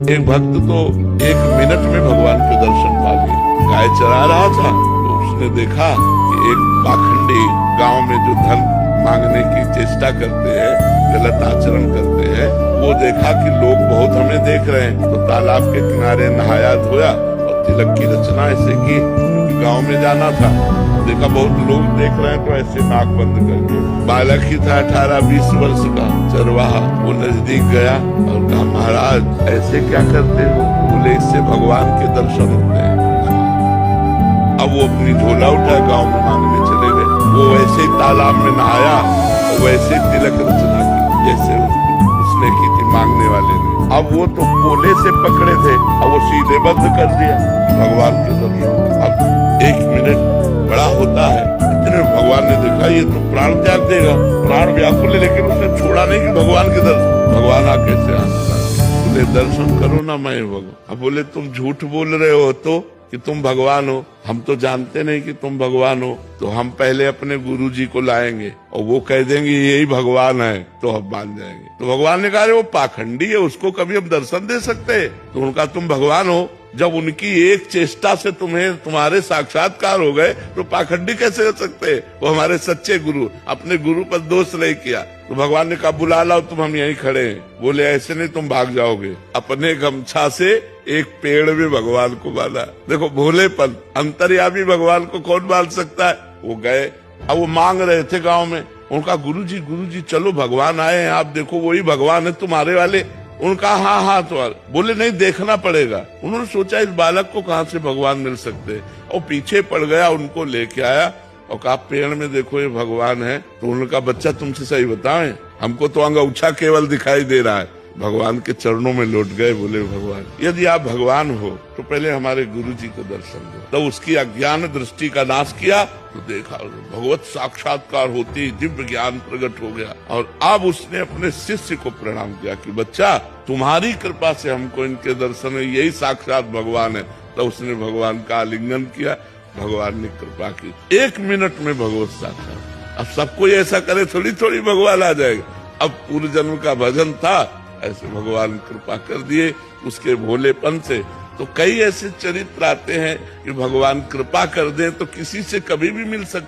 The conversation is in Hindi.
एक भक्त तो 1 मिनट में भगवान के दर्शन पा गए। गाय चरा रहा था तो उसने देखा कि एक पाखंडी गांव में जो धन मांगने की चेष्टा करते हैं, गलत आचरण करते हैं, वो देखा कि लोग बहुत हमें देख रहे हैं, तो तालाब के किनारे नहाया धोया और तिलक की रचना ऐसे की, क्योंकि गाँव में जाना था। देखा बहुत लोग देख रहे हैं तो ऐसे नाक बंद करके। बालक ही था 18-20 वर्ष का चरवाहा, वो नजदीक गया और कहा, महाराज ऐसे क्या करते हो? बोले, इससे भगवान के दर्शन होते हैं। अब वो अपनी झोला उठा गांव में मांगने चले गए। वो वैसे ही तालाब में नहाया और वैसे ही तिलक रचना की जैसे उसने की थी मांगने वाले ने। अब वो तो पोले से पकड़े थे, अब वो सीधे बंद कर दिया भगवान के दर्शन। अब 1 मिनट बड़ा होता है, इतने भगवान ने देखा ये तो प्राण त्याग देगा, प्राण व्याकुल है, लेकिन उसने छोड़ा नहीं कि भगवान के दर्शन। भगवान आ कैसे आना? बोले दर्शन करो ना मैं भगवान। अब बोले तुम झूठ बोल रहे हो तो कि तुम भगवान हो, हम तो जानते नहीं कि तुम भगवान हो, तो हम पहले अपने गुरुजी को लाएंगे और वो कह देंगे यही भगवान है तो हम मान जाएंगे। तो भगवान ने कहा वो पाखंडी है, उसको कभी हम दर्शन दे सकते हैं? तो उनका तुम भगवान हो, जब उनकी एक चेष्टा से तुम्हारे साक्षात्कार हो गए तो पाखंडी कैसे हो सकते? वो हमारे सच्चे गुरु, अपने गुरु पर दोष नहीं किया। तो भगवान ने कहा बुला लाओ, तुम हम यहीं खड़े हैं। बोले ऐसे नहीं, तुम भाग जाओगे। अपने गमछा से एक पेड़ में भगवान को बांधा। देखो भोलेपन, अंतर्यामी भगवान को कौन बांध सकता है? वो गए, अब वो मांग रहे थे गाँव में। उनका गुरुजी चलो भगवान आए हैं, आप देखो वही भगवान है तुम्हारे वाले। उनका हाँ तो बोले नहीं, देखना पड़ेगा। उन्होंने सोचा इस बालक को कहाँ से भगवान मिल सकते हैं, और पीछे पड़ गया, उनको लेके आया और कहा पेड़ में देखो ये भगवान है। तो उनका बच्चा तुमसे सही बताएं, हमको तो अंगूठा केवल दिखाई दे रहा है। भगवान के चरणों में लौट गए, बोले भगवान यदि आप भगवान हो तो पहले हमारे गुरुजी को दर्शन दो। तो उसकी अज्ञान दृष्टि का नाश किया तो देखा भगवत साक्षात्कार होती, दिव्य ज्ञान प्रकट हो गया। और अब उसने अपने शिष्य को प्रणाम किया कि बच्चा तुम्हारी कृपा से हमको इनके दर्शन है, यही साक्षात भगवान है। तो उसने भगवान का आलिंगन किया, भगवान ने कृपा की। 1 मिनट में भगवत साक्षात। अब सब कोई ऐसा करे थोड़ी भगवान आ जाएगा। अब पूर्व जन्म का भजन था, ऐसे भगवान कृपा कर दिए उसके भोलेपन से। तो कई ऐसे चरित्र आते हैं कि भगवान कृपा कर दे तो किसी से कभी भी मिल सकते।